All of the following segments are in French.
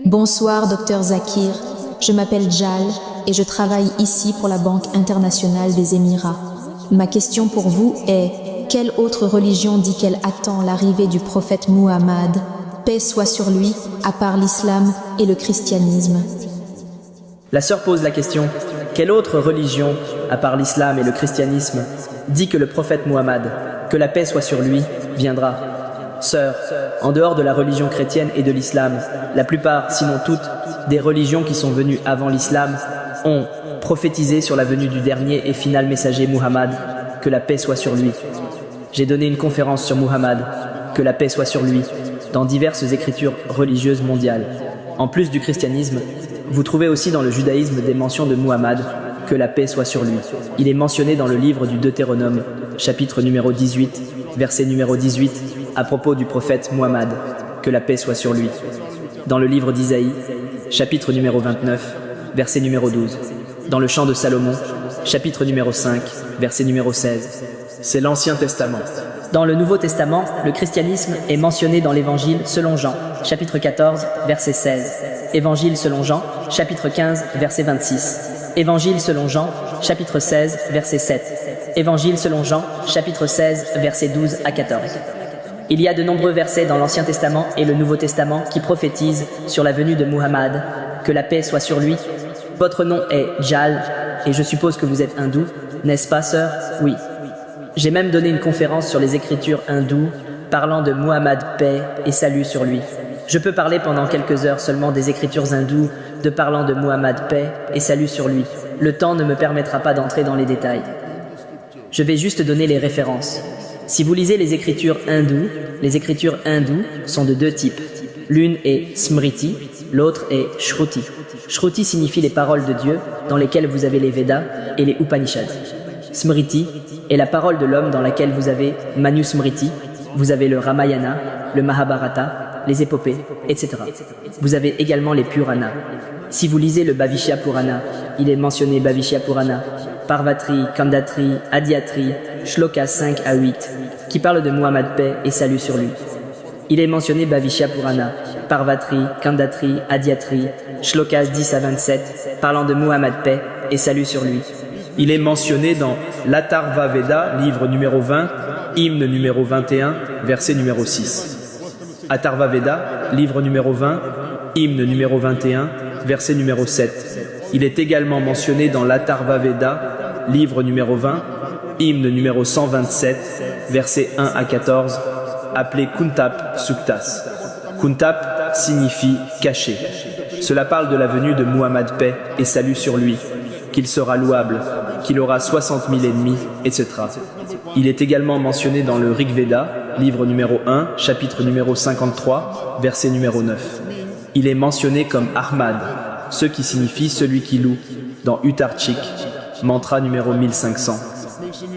Bonsoir, Dr Zakir. Je m'appelle Jal et je travaille ici pour la Banque internationale des Émirats. Ma question pour vous est, quelle autre religion dit qu'elle attend l'arrivée du prophète Muhammad, paix soit sur lui, à part l'islam et le christianisme? La sœur pose la question, quelle autre religion, à part l'islam et le christianisme, dit que le prophète Muhammad, que la paix soit sur lui, viendra? Sœur, en dehors de la religion chrétienne et de l'islam, la plupart, sinon toutes, des religions qui sont venues avant l'islam ont prophétisé sur la venue du dernier et final messager Muhammad, que la paix soit sur lui. J'ai donné une conférence sur Muhammad, que la paix soit sur lui, dans diverses écritures religieuses mondiales. En plus du christianisme, vous trouvez aussi dans le judaïsme des mentions de Muhammad, que la paix soit sur lui. Il est mentionné dans le livre du Deutéronome, chapitre numéro 18, verset numéro 18, à propos du prophète Muhammad, que la paix soit sur lui. Dans le livre d'Isaïe, chapitre numéro 29, verset numéro 12. Dans le chant de Salomon, chapitre numéro 5, verset numéro 16. C'est l'Ancien Testament. Dans le Nouveau Testament, le christianisme est mentionné dans l'Évangile selon Jean, chapitre 14, verset 16. Évangile selon Jean, chapitre 15, verset 26. Évangile selon Jean, chapitre 16, verset 7. Évangile selon Jean, chapitre 16, verset 12 à 14. Il y a de nombreux versets dans l'Ancien Testament et le Nouveau Testament qui prophétisent sur la venue de Muhammad, que la paix soit sur lui. Votre nom est Jal, et je suppose que vous êtes hindou, n'est-ce pas, sœur? Oui. J'ai même donné une conférence sur les écritures hindoues, parlant de Muhammad, paix et salut sur lui. Je peux parler pendant quelques heures seulement des écritures hindoues, de parlant de Muhammad, paix et salut sur lui. Le temps ne me permettra pas d'entrer dans les détails. Je vais juste donner les références. Si vous lisez les écritures hindoues sont de deux types. L'une est Smriti, l'autre est Shruti. Shruti signifie les paroles de Dieu, dans lesquelles vous avez les Védas et les Upanishads. Smriti est la parole de l'homme dans laquelle vous avez Manusmriti, vous avez le Ramayana, le Mahabharata, les épopées, etc. Vous avez également les Puranas. Si vous lisez le Bhavishya Purana, il est mentionné Bhavishya Purana, Parvatri, Kandatri, Adyatri, Shloka 5 à 8, qui parle de Muhammad, paix et salut sur lui. Il est mentionné Bhavishya Purana, Parvatri, Kandatri, Adyatri, Shlokas 10 à 27, parlant de Muhammad, paix et salut sur lui. Il est mentionné dans l'Atharva Veda, livre numéro 20, hymne numéro 21, verset numéro 6. Atharva Veda, livre numéro 20, hymne numéro 21, verset numéro 7. Il est également mentionné dans l'Atharva Veda, livre numéro 20, hymne numéro 127, versets 1 à 14, appelé Kuntap Suktas. Kuntap signifie caché. Cela parle de la venue de Muhammad, paix et salut sur lui, qu'il sera louable, qu'il aura 60 000 ennemis, etc. Il est également mentionné dans le Rig Veda, livre numéro 1, chapitre numéro 53, verset numéro 9. Il est mentionné comme Ahmad, ce qui signifie celui qui loue, dans Uttarchik, mantra numéro 1500.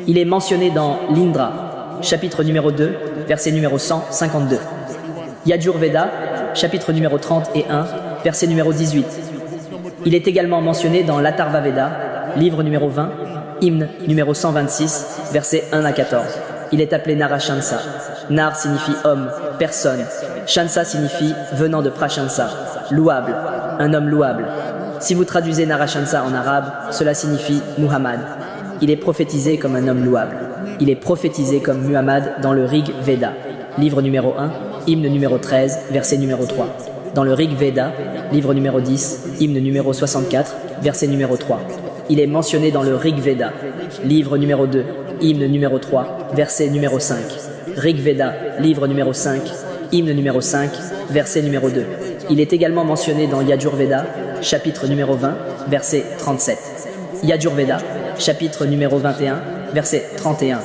Il est mentionné dans l'Indra, chapitre numéro 2, verset numéro 152. Yajurveda, chapitre numéro 30 et 1, verset numéro 18. Il est également mentionné dans l'Atharva Veda, livre numéro 20, hymne numéro 126, versets 1 à 14. Il est appelé Narashansa. Nar signifie homme, personne. Shansa signifie venant de Prashansa, louable, un homme louable. Si vous traduisez Narashansa en arabe, cela signifie Muhammad. Il est prophétisé comme un homme louable. Il est prophétisé comme Muhammad dans le Rig Veda, livre numéro 1, hymne numéro 13, verset numéro 3. Dans le Rig Veda, livre numéro 10, hymne numéro 64, verset numéro 3. Il est mentionné dans le Rig Veda, livre numéro 2, hymne numéro 3, verset numéro 5. Rig Veda, livre numéro 5, hymne numéro 5, verset numéro 2. Il est également mentionné dans Yajurveda, chapitre numéro 20, verset 37. Yajurveda, chapitre numéro 21, verset 31.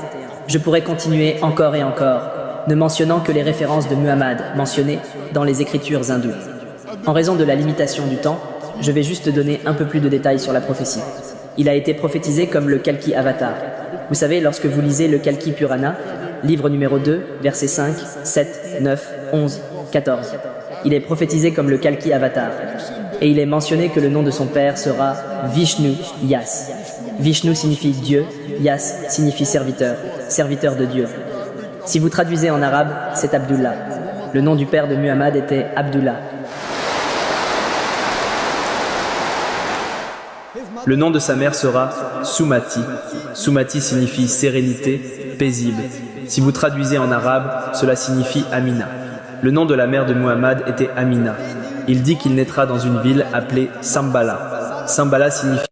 Je pourrais continuer encore et encore, ne mentionnant que les références de Muhammad mentionnées dans les écritures hindoues. En raison de la limitation du temps, je vais juste donner un peu plus de détails sur la prophétie. Il a été prophétisé comme le Kalki Avatar. Vous savez, lorsque vous lisez le Kalki Purana, livre numéro 2, versets 5, 7, 9, 11, 14. Il est prophétisé comme le Kalki Avatar. Et il est mentionné que le nom de son père sera Vishnu Yas. Vishnu signifie Dieu, Yas signifie serviteur, serviteur de Dieu. Si vous traduisez en arabe, c'est Abdullah. Le nom du père de Muhammad était Abdullah. Le nom de sa mère sera Soumati. Soumati signifie sérénité, paisible. Si vous traduisez en arabe, cela signifie Amina. Le nom de la mère de Muhammad était Amina. Il dit qu'il naîtra dans une ville appelée Sambala. Sambala signifie